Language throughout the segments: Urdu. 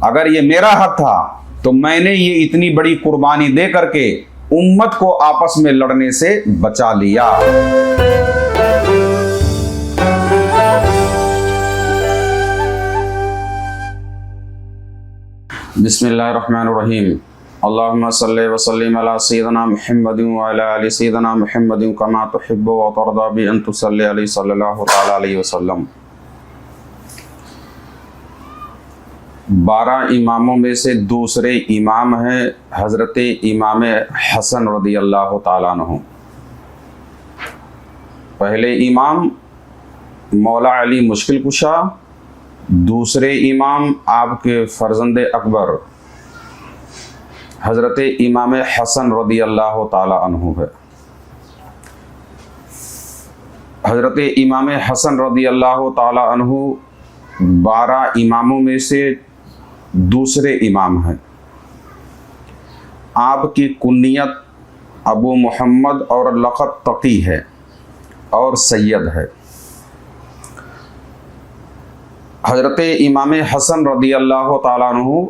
اگر یہ میرا حق تھا تو میں نے یہ اتنی بڑی قربانی دے کر کے امت کو آپس میں لڑنے سے بچا لیا۔ بسم اللہ الرحمن الرحیم۔ اللہم صلی وسلم علی سیدنا محمد وعلی آل سیدنا محمد کما تحب و ترضی بان تصلی علیہ صلی اللہ تعالی علیہ وسلم۔ 12 اماموں میں سے دوسرے امام ہیں حضرت امام حسن رضی اللہ تعالیٰ عنہ۔ پہلے امام مولا علی مشکل کشا، دوسرے امام آپ کے فرزند اکبر حضرت امام حسن رضی اللہ تعالی عنہ ہے۔ حضرت امام حسن رضی اللہ تعالی عنہ 12 اماموں میں سے دوسرے امام ہیں۔ آپ کی کنیت ابو محمد اور لقب تقی ہے اور سید ہے۔ حضرت امام حسن رضی اللہ تعالیٰ عنہ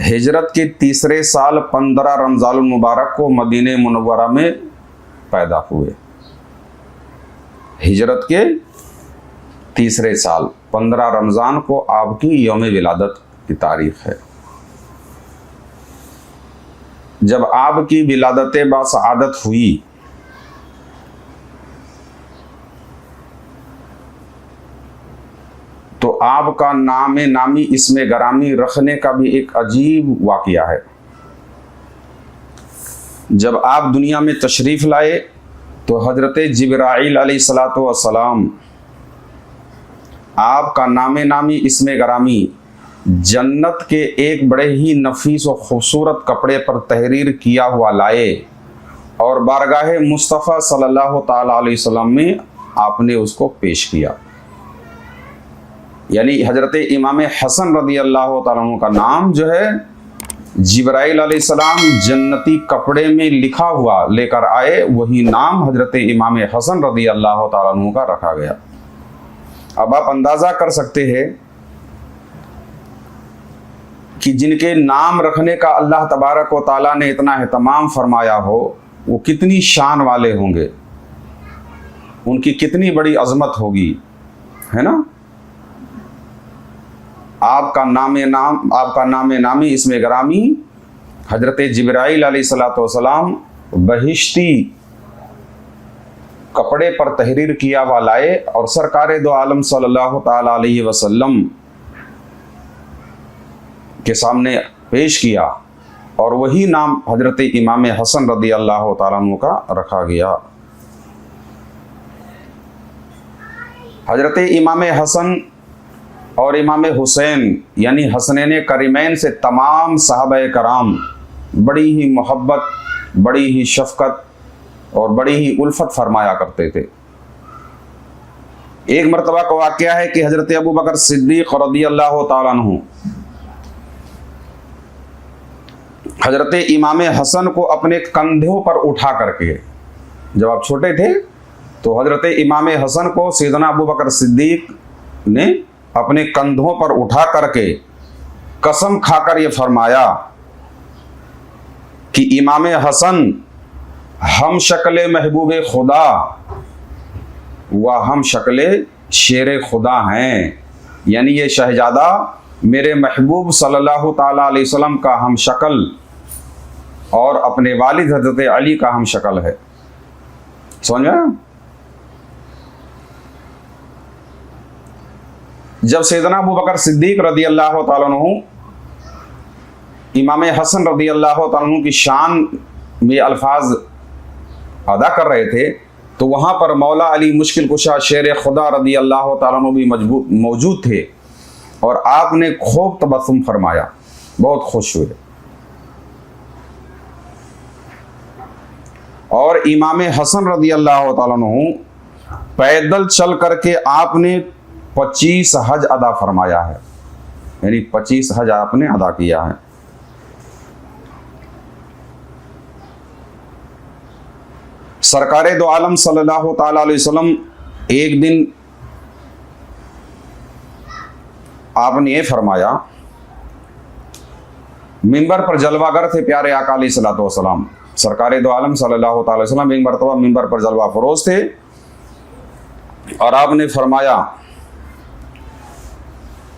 ہجرت کے تیسرے سال 15 رمضان المبارک کو مدینہ منورہ میں پیدا ہوئے۔ ہجرت کے تیسرے سال 15 رمضان کو آپ کی یوم ولادت کی تاریخ ہے۔ جب آپ کی ولادت باسعادت ہوئی تو آپ کا نام نامی اسم گرامی رکھنے کا بھی ایک عجیب واقعہ ہے۔ جب آپ دنیا میں تشریف لائے تو حضرت جبرائیل علیہ السلام آپ کا نام نامی اسم گرامی جنت کے ایک بڑے ہی نفیس و خوبصورت کپڑے پر تحریر کیا ہوا لائے اور بارگاہ مصطفیٰ صلی اللہ تعالیٰ علیہ وسلم میں آپ نے اس کو پیش کیا۔ یعنی حضرت امام حسن رضی اللہ تعالیٰ عنہ کا نام جو ہے جبرائیل علیہ السلام جنتی کپڑے میں لکھا ہوا لے کر آئے، وہی نام حضرت امام حسن رضی اللہ تعالیٰ عنہ کا رکھا گیا۔ اب آپ اندازہ کر سکتے ہیں کہ جن کے نام رکھنے کا اللہ تبارک و تعالیٰ نے اتنا اہتمام فرمایا ہو وہ کتنی شان والے ہوں گے، ان کی کتنی بڑی عظمت ہوگی، ہے نا۔ آپ کا نام نامی اسم گرامی حضرت جبرائیل علیہ السلام بہشتی کپڑے پر تحریر کیا ہوا لائے اور سرکار دو عالم صلی اللہ تعالی علیہ وسلم کے سامنے پیش کیا اور وہی نام حضرت امام حسن رضی اللہ تعالیٰ عنہ کا رکھا گیا۔ حضرت امام حسن اور امام حسین یعنی حسنین کریمین سے تمام صحابہ کرام بڑی ہی محبت، بڑی ہی شفقت اور بڑی ہی الفت فرمایا کرتے تھے۔ ایک مرتبہ کا واقعہ ہے کہ حضرت ابو بکر صدیق رضی اللہ تعالیٰ عنہ حضرت امام حسن کو اپنے کندھوں پر اٹھا کر کے، جب آپ چھوٹے تھے تو حضرت امام حسن کو سیدنا ابو بکر صدیق نے اپنے کندھوں پر اٹھا کر کے قسم کھا کر یہ فرمایا کہ امام حسن ہم شکل محبوب خدا و ہم شکل شیر خدا ہیں، یعنی یہ شہزادہ میرے محبوب صلی اللہ تعالیٰ علیہ وسلم کا ہم شکل اور اپنے والد حضرت علی کا ہم شکل ہے۔ سمجھ میں؟ جب سیدنا ابو بکر صدیق رضی اللہ تعالیٰ عنہ امام حسن رضی اللہ تعالیٰ عنہ کی شان میں الفاظ ادا کر رہے تھے تو وہاں پر مولا علی مشکل کشا شیر خدا رضی اللہ تعالیٰ عنہ بھی موجود تھے اور آپ نے خوب تبسم فرمایا، بہت خوش ہوئے۔ اور امام حسن رضی اللہ تعالیٰ عنہ پیدل چل کر کے آپ نے 25 حج ادا فرمایا ہے، یعنی 25 حج آپ نے ادا کیا ہے۔ سرکار دو عالم صلی اللہ تعالی علیہ وسلم ایک دن آپ نے یہ فرمایا منبر پر جلوہ گر تھے پیارے آقا علیہ الصلوۃ والسلام، سرکار دو عالم صلی اللہ تعالی وسلم ایک مرتبہ منبر پر جلوہ فروز تھے، اور آپ نے فرمایا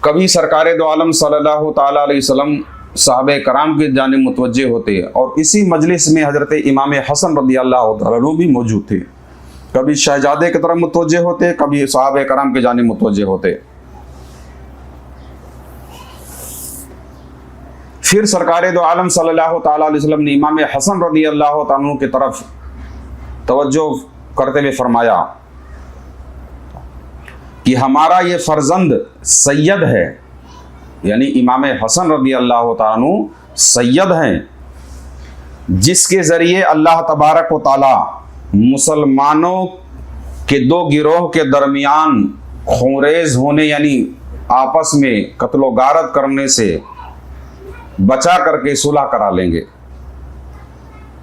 کبھی سرکار دو عالم صلی اللہ تعالی علیہ وسلم صحابہ کرام کی جانب متوجہ ہوتے، اور اسی مجلس میں حضرت امام حسن رضی اللہ تعالیٰ عنہ بھی موجود تھے، کبھی شہزادے کی طرف متوجہ ہوتے، کبھی صحابہ کرام کی جانب متوجہ ہوتے۔ پھر سرکار دو عالم صلی اللہ تعالیٰ علیہ وسلم نے امام حسن رضی اللہ تعالیٰ عنہ کی طرف توجہ کرتے ہوئے فرمایا کہ ہمارا یہ فرزند سید ہے، یعنی امام حسن رضی اللہ تعالیٰ عنہ سید ہیں، جس کے ذریعے اللہ تبارک و تعالیٰ مسلمانوں کے دو گروہ کے درمیان خونریز ہونے یعنی آپس میں قتل و غارت کرنے سے بچا کر کے صلح کرا لیں گے۔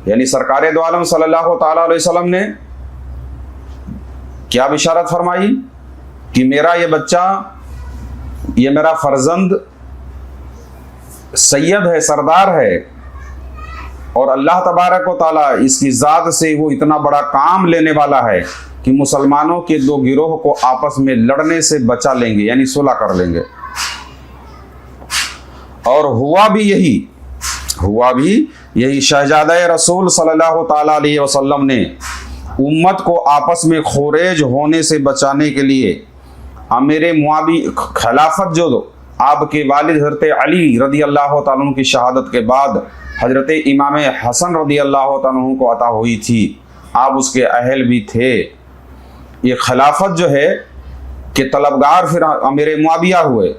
یعنی سرکار دو عالم صلی اللہ تعالیٰ علیہ وسلم نے کیا بشارت فرمائی کہ میرا یہ بچہ، یہ میرا فرزند سید ہے، سردار ہے، اور اللہ تبارک و تعالیٰ اس کی ذات سے وہ اتنا بڑا کام لینے والا ہے کہ مسلمانوں کے دو گروہ کو آپس میں لڑنے سے بچا لیں گے، یعنی صلح کر لیں گے۔ اور ہوا بھی یہی شہزادہ رسول صلی اللہ تعالیٰ علیہ وسلم نے امت کو آپس میں خوریج ہونے سے بچانے کے لیے امیر معاویہ خلافت جو آپ کے والد حضرت علی رضی اللہ تعالیٰ عنہ کی شہادت کے بعد حضرت امام حسن رضی اللہ تعالیٰ عنہ کو عطا ہوئی تھی، آپ اس کے اہل بھی تھے۔ یہ خلافت جو ہے کہ طلبگار پھر امیر معاویہ ہوئے،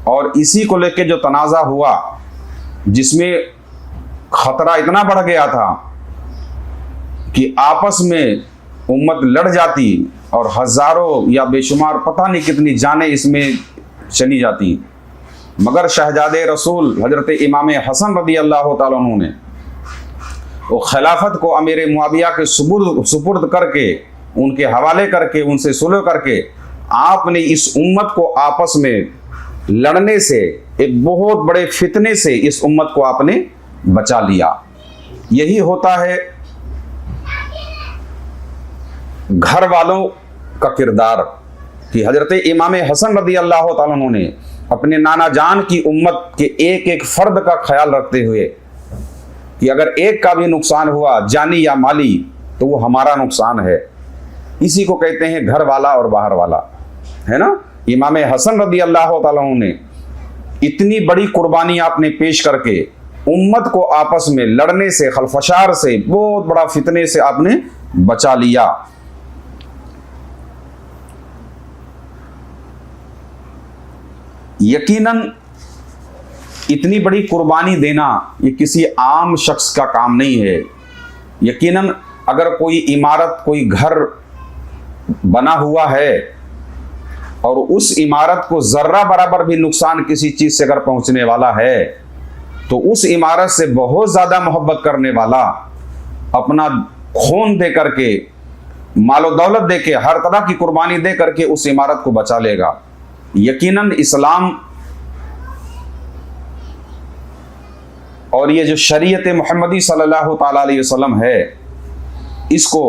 اور اسی کو لے کے جو تنازع ہوا جس میں خطرہ اتنا بڑھ گیا تھا کہ آپس میں امت لڑ جاتی اور ہزاروں یا بے شمار پتہ نہیں کتنی جانیں اس میں چلی جاتی، مگر شہزاد رسول حضرت امام حسن رضی اللہ تعالیٰ عنہ نے وہ خلافت کو امیر معاویہ کے سپرد کر کے، ان کے حوالے کر کے، ان سے صلح کر کے آپ نے اس امت کو آپس میں لڑنے سے، ایک بہت بڑے فتنے سے اس امت کو آپ نے بچا لیا۔ یہی ہوتا ہے گھر والوں کا کردار کہ حضرت امام حسن رضی اللہ تعالیٰ عنہ نے اپنے نانا جان کی امت کے ایک ایک فرد کا خیال رکھتے ہوئے کہ اگر ایک کا بھی نقصان ہوا جانی یا مالی تو وہ ہمارا نقصان ہے، اسی کو کہتے ہیں گھر والا اور باہر والا، ہے نا۔ امام حسن رضی اللہ تعالیٰ عنہ نے اتنی بڑی قربانی آپ نے پیش کر کے امت کو آپس میں لڑنے سے، خلفشار سے، بہت بڑا فتنے سے آپ نے بچا لیا۔ یقیناً اتنی بڑی قربانی دینا یہ کسی عام شخص کا کام نہیں ہے۔ یقیناً اگر کوئی عمارت، کوئی گھر بنا ہوا ہے اور اس عمارت کو ذرہ برابر بھی نقصان کسی چیز سے اگر پہنچنے والا ہے تو اس عمارت سے بہت زیادہ محبت کرنے والا اپنا خون دے کر کے، مال و دولت دے کے، ہر طرح کی قربانی دے کر کے اس عمارت کو بچا لے گا۔ یقیناً اسلام اور یہ جو شریعت محمدی صلی اللہ تعالیٰ علیہ وسلم ہے، اس کو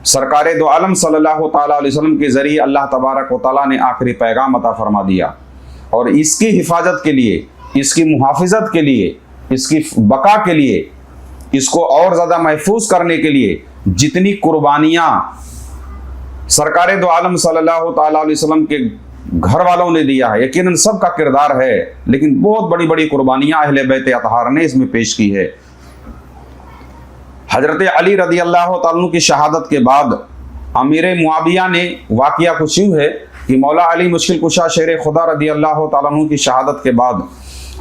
سرکار دو عالم صلی اللہ تعالیٰ علیہ وسلم کے ذریعے اللہ تبارک و تعالیٰ نے آخری پیغام عطا فرما دیا، اور اس کی حفاظت کے لیے، اس کی محافظت کے لیے، اس کی بقا کے لیے، اس کو اور زیادہ محفوظ کرنے کے لیے جتنی قربانیاں سرکار دو عالم صلی اللہ تعالیٰ علیہ وسلم کے گھر والوں نے دیا ہے، یقیناً سب کا کردار ہے، لیکن بہت بڑی بڑی قربانیاں اہل بیت اطہار نے اس میں پیش کی ہے۔ حضرت علی رضی اللہ تعالیٰ عنہ کی شہادت کے بعد امیر معاویہ نے، واقعہ کچھ یوں ہے کہ مولا علی مشکل کشا شیر خدا رضی اللہ تعالیٰ عنہ کی شہادت کے بعد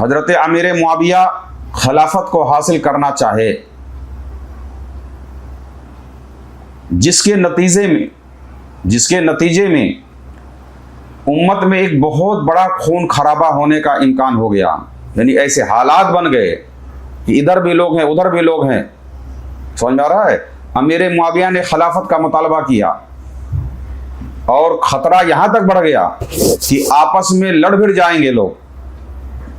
حضرت امیر معاویہ خلافت کو حاصل کرنا چاہے، جس کے نتیجے میں امت میں ایک بہت بڑا خون خرابہ ہونے کا امکان ہو گیا، یعنی ایسے حالات بن گئے کہ ادھر بھی لوگ ہیں ادھر بھی لوگ ہیں، سمجھ میں آ رہا ہے۔ امیر معاویہ نے خلافت کا مطالبہ کیا اور خطرہ یہاں تک بڑھ گیا کہ آپس میں لڑ بھڑ جائیں گے لوگ،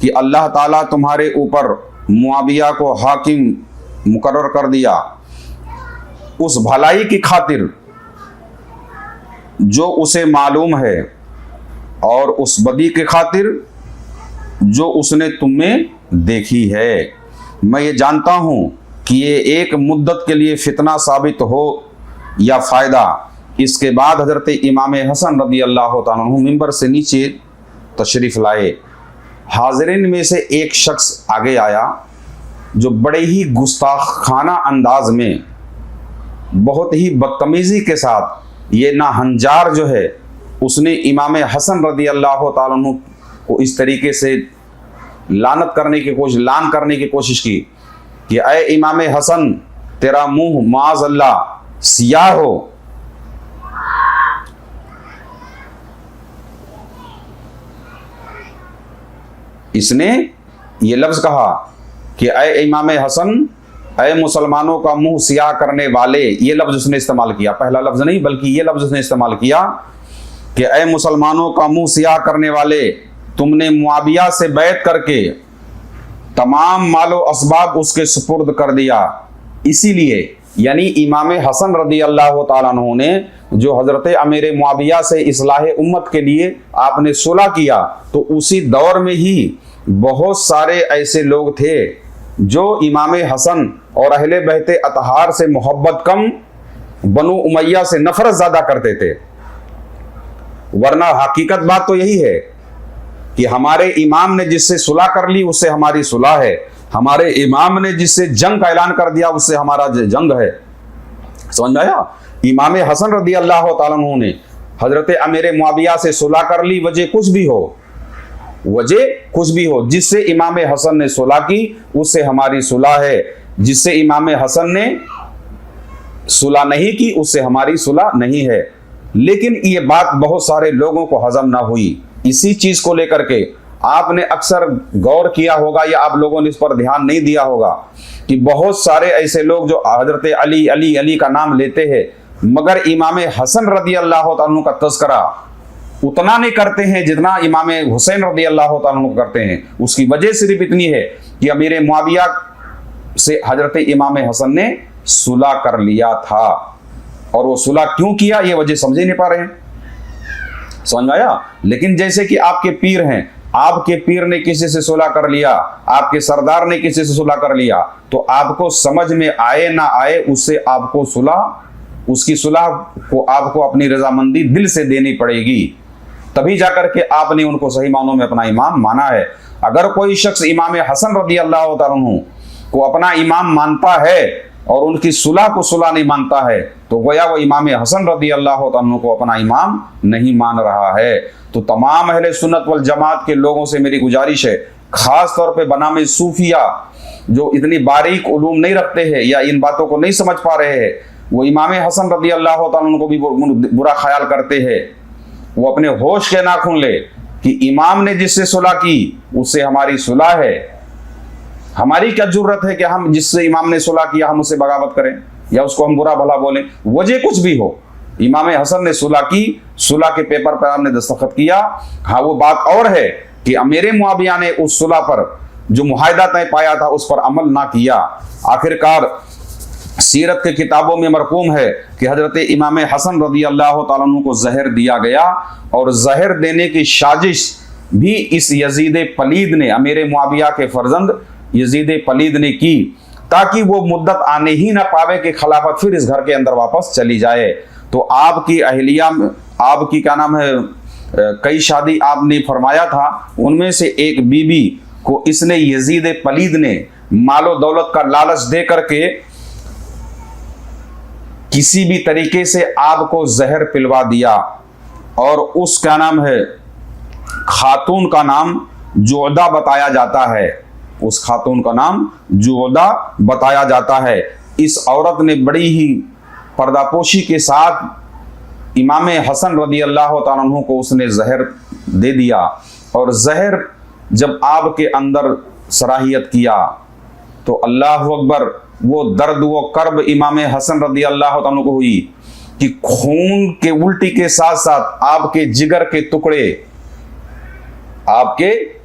کہ اللہ تعالیٰ تمہارے اوپر معاویہ کو حاکم مقرر کر دیا اس بھلائی کی خاطر جو اسے معلوم ہے اور اس بدی کی خاطر جو اس نے تم میں دیکھی ہے۔ میں یہ جانتا ہوں کہ یہ ایک مدت کے لیے فتنہ ثابت ہو یا فائدہ۔ اس کے بعد حضرت امام حسن رضی اللہ تعالیٰ عنہ ممبر سے نیچے تشریف لائے۔ حاضرین میں سے ایک شخص آگے آیا جو بڑے ہی گستاخانہ انداز میں، بہت ہی بدتمیزی کے ساتھ یہ ناہنجار جو ہے اس نے امام حسن رضی اللہ تعالیٰ عنہ کو اس طریقے سے لان کرنے کی کوشش کی کہ اے امام حسن، تیرا منہ معاذ اللہ سیاہ ہو۔ اس نے یہ لفظ کہا کہ اے امام حسن، اے مسلمانوں کا منہ سیاہ کرنے والے، یہ لفظ اس نے استعمال کیا، پہلا لفظ نہیں بلکہ یہ لفظ اس نے استعمال کیا کہ اے مسلمانوں کا منہ سیاہ کرنے والے، تم نے معاویہ سے بیعت کر کے تمام مال و اسباب اس کے سپرد کر دیا۔ اسی لیے یعنی امام حسن رضی اللہ تعالیٰ عنہ نے جو حضرت امیر معاویہ سے اصلاح امت کے لیے آپ نے صلح کیا، تو اسی دور میں ہی بہت سارے ایسے لوگ تھے جو امام حسن اور اہل بیت اطہار سے محبت کم، بنو امیہ سے نفرت زیادہ کرتے تھے۔ ورنہ حقیقت بات تو یہی ہے کہ ہمارے امام نے جس سے صلح کر لی اس سے ہماری صلح ہے، ہمارے امام نے جس سے جنگ کا اعلان کر دیا اس سے ہمارا جنگ ہے۔ سمجھ آیا؟ امام حسن رضی اللہ تعالیٰ عنہ نے حضرت امیر معاویہ سے صلح کر لی، وجہ کچھ بھی ہو، جس سے امام حسن نے صلح کی اس سے ہماری صلح ہے، جس سے امام حسن نے صلح نہیں کی اس سے ہماری صلح نہیں ہے۔ لیکن یہ بات بہت سارے لوگوں کو ہضم نہ ہوئی۔ اسی چیز کو لے کر کے آپ نے اکثر غور کیا ہوگا یا آپ لوگوں نے اس پر دھیان نہیں دیا ہوگا کہ بہت سارے ایسے لوگ جو حضرت علی کا نام لیتے ہیں مگر امام حسن رضی اللہ تعالیٰ کا تذکرہ اتنا نہیں کرتے ہیں جتنا امام حسین رضی اللہ تعالیٰ کرتے ہیں۔ اس کی وجہ صرف اتنی ہے کہ امیر معاویہ سے حضرت امام حسن نے صلح کر لیا تھا، اور وہ صلح کیوں کیا یہ وجہ سمجھ نہیں پا رہے ہیں۔ سمجھ آیا؟ لیکن جیسے کہ آپ کے پیر ہیں، آپ کے پیر نے کسی سے صلح کر لیا، آپ کے سردار نے کسی سے صلح کر لیا، تو آپ کو سمجھ میں آئے نہ آئے اس سے آپ کو اس کی صلح کو آپ کو اپنی رضامندی دل سے دینی پڑے گی، تبھی جا کر کے آپ نے ان کو صحیح معنوں میں اپنا امام مانا ہے۔ اگر کوئی شخص امام حسن رضی اللہ تعالیٰ عنہ کو اپنا امام مانتا ہے اور ان کی صلح کو صلح نہیں مانتا ہے تو گویا وہ امام حسن رضی اللہ تعالیٰ عنہ کو اپنا امام نہیں مان رہا ہے۔ تو تمام اہل سنت والجماعت کے لوگوں سے میری گزارش ہے، خاص طور پہ بنام صوفیہ جو اتنی باریک علوم نہیں رکھتے ہیں یا ان باتوں کو نہیں سمجھ پا رہے ہیں، وہ امام حسن رضی اللہ تعالیٰ عنہ کو بھی برا خیال کرتے ہیں۔ وہ اپنے ہوش کے ناخن لے کہ امام نے جس سے صلح کی اس سے ہماری صلح ہے۔ ہماری کیا ضرورت ہے کہ ہم جس سے امام نے صلح کیا ہم اس سے بغاوت کریں یا اس کو ہم برا بھلا بولیں؟ وجہ کچھ بھی ہو، امام حسن نے صلح کی، صلح کے پیپر پر ہم نے دستخط کیا۔ ہاں وہ بات اور ہے کہ امیر معاویہ نے اس صلح پر جو معاہدہ طے پایا تھا اس پر عمل نہ کیا۔ آخرکار سیرت کے کتابوں میں مرقوم ہے کہ حضرت امام حسن رضی اللہ تعالیٰ عنہ کو زہر دیا گیا، اور زہر دینے کی سازش بھی اس یزید پلید نے، امیر معاویہ کے فرزند یزید پلید نے کی، تاکہ وہ مدت آنے ہی نہ پاوے کہ خلافت پھر اس گھر کے اندر واپس چلی جائے۔ تو آپ کی اہلیہ، آپ کی کیا نام ہے، کئی شادی آپ نے فرمایا تھا، ان میں سے ایک بیوی کو اس نے یزید پلید نے مال و دولت کا لالچ دے کر کے کسی بھی طریقے سے آپ کو زہر پلوا دیا، اور اس کا نام ہے خاتون کا نام جعدہ بتایا جاتا ہے، اس خاتون کا نام جعدہ بتایا جاتا ہے۔ اس عورت نے بڑی ہی پردہ پوشی کے ساتھ امام حسن رضی اللہ تعالیٰ عنہ کو اس نے زہر دے دیا، اور زہر جب آپ کے اندر صلاحیت کیا تو اللہ اکبر، وہ درد و کرب امام حسن رضی اللہ تعالیٰ عنہ کو ہوئی کہ خون کے الٹی کے ساتھ ساتھ آپ کے جگر کے ٹکڑے آپ کے